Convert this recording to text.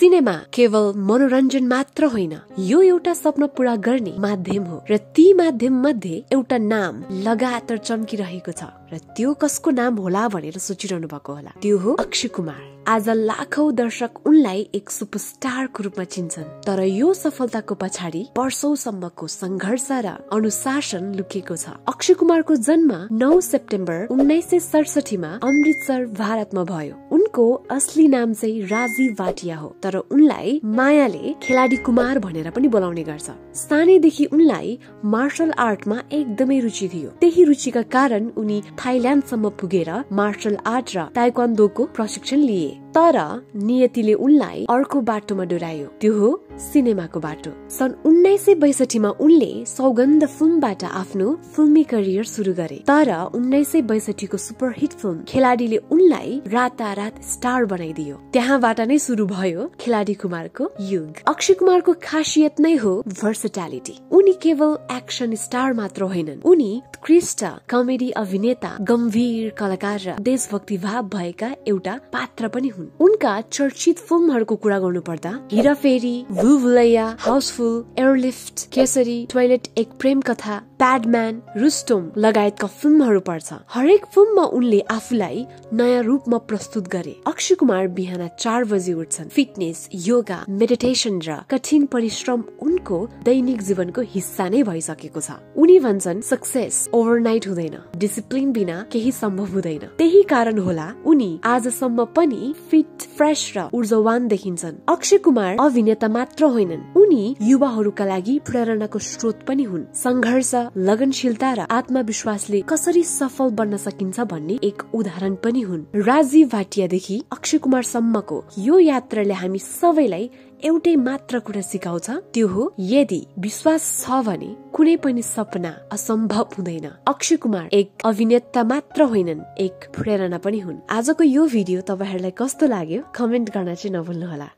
Cinema केवल मनोरञ्जन मात्र होइन, यो एउटा सपना पूरा गर्ने माध्यम हो र ती माध्यम मध्ये एउटा नाम लगातार चम्किरहेको छ र त्यो कसको नाम होला भनेर सोचिरहनु भएको होला। त्यो हो अक्षय कुमार। आज लाखौं दर्शक उनलाई एक सुपरस्टारको रूपमा चिन्छन्, तर यो सफलताको पछाडि वर्षौंसम्मको संघर्ष र अनुशासन लुकेको छ। अक्षय कुमारको जन्म 9 सेप्टेम्बर 1967 मा अमृतसर, भारतमा भयो। उनको असली नाम चाहिँ राजीव भाटिया हो, तर उनलाई मायाले खेलाडी कुमार भनेर पनि बोलाउने गर्छ। सानैदेखि उनलाई मार्शल आर्टमा एकदमै रुचि थियो। त्यही रुचिका कारण उनी थाइल्याण्डसम्म पुगेर मार्शल आर्ट र ताइक्वान्डोको प्रशिक्षण लिए। तर नियतिले उनलाई अर्को बाटोमा डोरायो, त्यो हो सिनेमाको बाटो। सन् 1962 मा उनले सौगन्ध फिल्मबाट आफ्नो फिल्मी करियर सुरु गरे। तर 1962 को सुपरहिट फिल्म खेलाडीले उनलाई रातारात स्टार बनाइदियो। त्यहाँबाट नै सुरु भयो खेलाडी कुमारको युग। अक्षय कुमारको खासियत नै हो भर्सेटालिटी। उनी केवल एक्सन स्टार मात्र होइनन्, उनी उत्कृष्ट कमेडी अभिनेता, गम्भीर कलाकार र देशभक्ति भाव भएका एउटा पात्र पनि हुन्। उनका चर्चित फिल्महरूको कुरा गर्नु पर्दा हेराफेरी, भुलभुलैया, हाउसफुल, एयरलिफ्ट, केसरी, टोयलेट एक प्रेम कथा, प्याडम्यान, रुस्टोम लगायतका फिल्महरू पर्छ। हरेक फिल्ममा उनले आफूलाई नयाँ रूपमा प्रस्तुत गरे। अक्षय कुमार बिहान 4 बजे उठ्छन्। फिटनेस, योगा, मेडिटेसन र कठिन परिश्रम उनको दैनिक जीवनको हिस्सा नै भइसकेको छ। उनी भन्छन् सक्सेस ओभरनाइट हुँदैन, डिसिप्लिन बिना केही सम्भव हुँदैन। त्यही कारण होला उनी आजसम्म पनि फिट, फ्रेश र ऊर्जावान देखिन्छन्। अक्षय कुमार अभिनेता मात्र होइनन्, उनी युवाहरूका लागि प्रेरणाको स्रोत पनि हुन्। संघर्ष, लगनशीलता र आत्मविश्वासले कसरी सफल बन्न सकिन्छ भन्ने एक उदाहरण पनि हुन्। राजीव भाटियादेखि अक्षय कुमार सम्मको यो यात्राले हामी सबैलाई एउटै मात्र कुरा सिकाउँछ, त्यो हो यदि विश्वास छ भने कुनै पनि सपना असम्भव हुँदैन। अक्षय कुमार एक अभिनेता मात्र होइनन्, एक प्रेरणा पनि हुन्। आजको यो भिडियो तपाईहरुलाई कस्तो लाग्यो कमेन्ट गर्न चाहिँ नभुल्नुहोला।